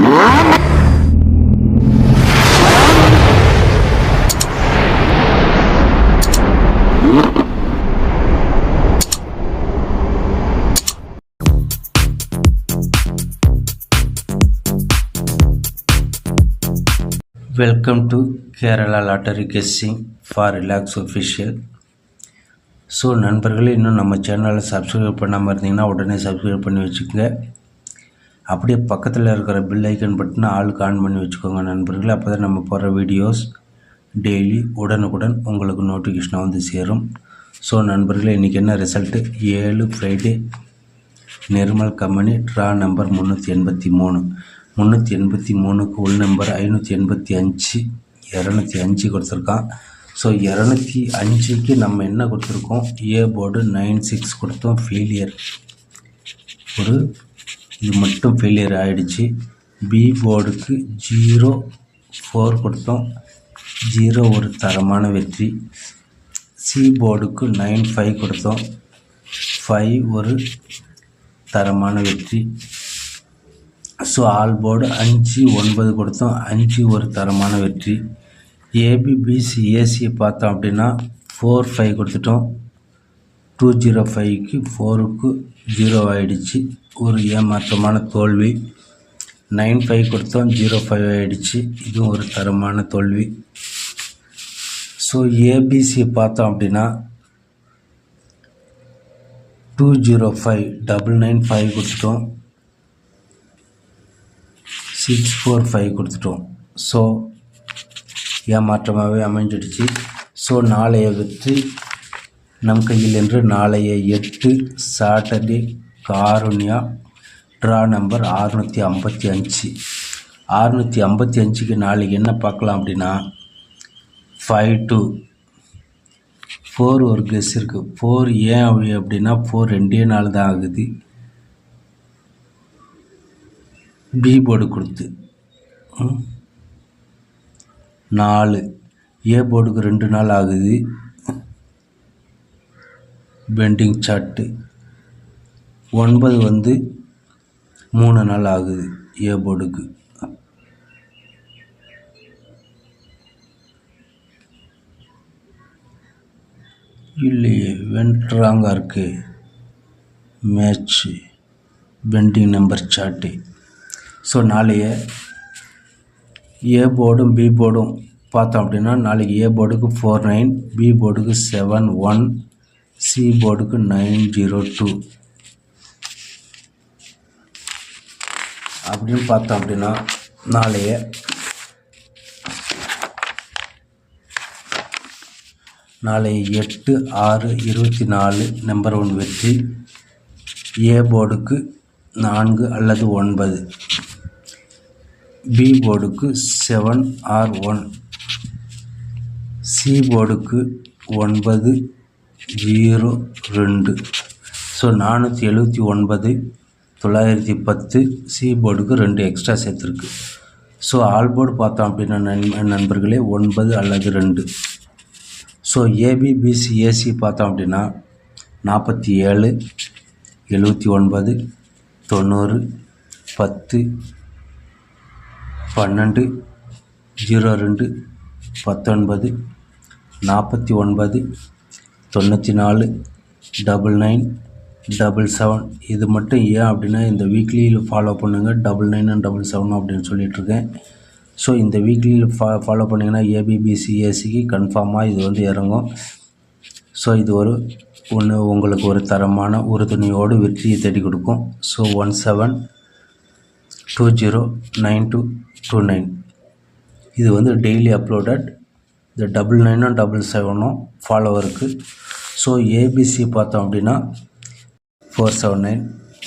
Welcome to Kerala lottery guessing for relax official. So நண்பர்களே, இன்னும் நம்ம சேனலை சப்ஸ்கிரைப் பண்ணாமல் இருந்தீங்கன்னா உடனே சப்ஸ்கிரைப் பண்ணி வச்சுக்கோங்க. அப்படியே பக்கத்தில் இருக்கிற பில் ஐக்கன் பட்டனை ஆளுக்கு ஆன் பண்ணி வச்சுக்கோங்க நண்பர்களே. அப்போ தான் நம்ம போடுற வீடியோஸ் டெய்லி உடனுக்குடன் உங்களுக்கு நோட்டிஃபிகேஷனாக வந்து சேரும். ஸோ நண்பர்களே, இன்றைக்கி என்ன ரிசல்ட்டு? 7 Friday Nirmal company draw number 383க்கு உள் நம்பர் 585 205 கொடுத்துருக்கான். ஸோ 205க்கு நம்ம என்ன கொடுத்துருக்கோம்? ஏ போர்டு 96 கொடுத்தோம், ஃபெயிலியர். இது மட்டும் ஃபெயிலியர் ஆகிடுச்சு. பி போர்டுக்கு 04 கொடுத்தோம், 0 ஒரு தரமான வெற்றி. சி போர்டுக்கு 95 கொடுத்தோம், 5 ஒரு தரமான வெற்றி. ஸோ ஆல் போர்டு 5 9 கொடுத்தோம், 5 ஒரு தரமான வெற்றி. ஏபிபிசி ஏசியை பார்த்தோம் அப்படின்னா 4 5 கொடுத்துட்டோம், 205க்கு 4க்கு 0 ஆகிடுச்சு, ஒரு ஏமாற்றமான தோல்வி. 95 கொடுத்தோம், 05 ஆகிடுச்சு, இதுவும் ஒரு தரமான தோல்வி. ஸோ ஏபிசி பார்த்தோம் அப்படின்னா 205 995 கொடுத்துட்டோம், 645 கொடுத்துட்டோம். ஸோ ஏமாற்றமாகவே அமைஞ்சிடுச்சு. ஸோ நாளைய வெற்றி நம் கையில் என்று நாளைய 8 சாட்டர்டே காருண்யா ட்ரா நம்பர் 655க்கு நாளைக்கு என்ன பார்க்கலாம் அப்படின்னா 5 to 4 ஒரு கெஸ் இருக்குது. 4 ஏன் அப்படின்னா 4 2 நாள் தான் ஆகுது. பி போர்டு கொடுத்து 4, ஏ போர்டுக்கு 2 நாள் ஆகுது. பெண்டிங் சார்ட்டு 9 வந்து 3 நாள் ஆகுது ஏ போர்டுக்கு. இல்லையே, வென்ட்ராங்காக இருக்கு match pending number chart. So நாளைய ஏ போர்டும் பி போர்டும் பார்த்தோம் அப்படின்னா நாளைக்கு ஏ போர்டுக்கு 49, பி போர்டுக்கு 71, சி போர்டுக்கு 902 அப்படின்னு பார்த்தோம் அப்படின்னா நாளைய 8 6 24 நம்பர் 1 வெற்றி. ஏ போர்டுக்கு 4 அல்லது 9, பி போர்டுக்கு 7 or 1, சி போர்டுக்கு 9 0 2. ஸோ 479 910, சி போர்டுக்கு 2 எக்ஸ்ட்ரா சேர்த்துருக்கு. ஸோ ஆல் போர்டு பார்த்தோம் அப்படின்னா நண்பர்களே 9 அல்லது 2. ஸோ ஏபிபிசி ஏசி பார்த்தோம் அப்படின்னா 47 79 90 10 12 02 19 49 94 99 77. இது மட்டும் ஏன் அப்படின்னா இந்த வீக்லியில் ஃபாலோ பண்ணுங்கள், 99 and 77 அப்படின்னு சொல்லிகிட்ருக்கேன். ஸோ இந்த வீக்லியில் ஃபாலோ பண்ணிங்கன்னா ஏபிபிசி ஏசிக்கு கன்ஃபார்மாக இது வந்து இறங்கும். ஸோ இது உங்களுக்கு ஒரு தரமான உறுதுணையோடு வெற்றியை தேடி கொடுக்கும். ஸோ 17209229 இது வந்து டெய்லி அப்லோடட். இந்த 99 77 ஃபாலோவருக்கு. ஸோ ஏபிசி பார்த்தோம் அப்படின்னா 479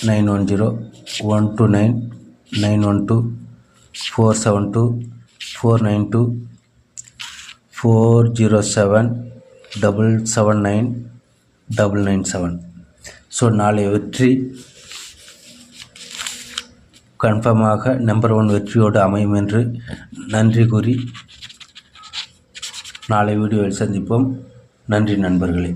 910 129 912 472 492 407 779 997. ஸோ நாளை வெற்றி கன்ஃபார்மாக நம்பர் 1 வெற்றியோடு அமையும் என்று நன்றி கூறி நாளை வீடியோவில் சந்திப்போம். நன்றி நண்பர்களே.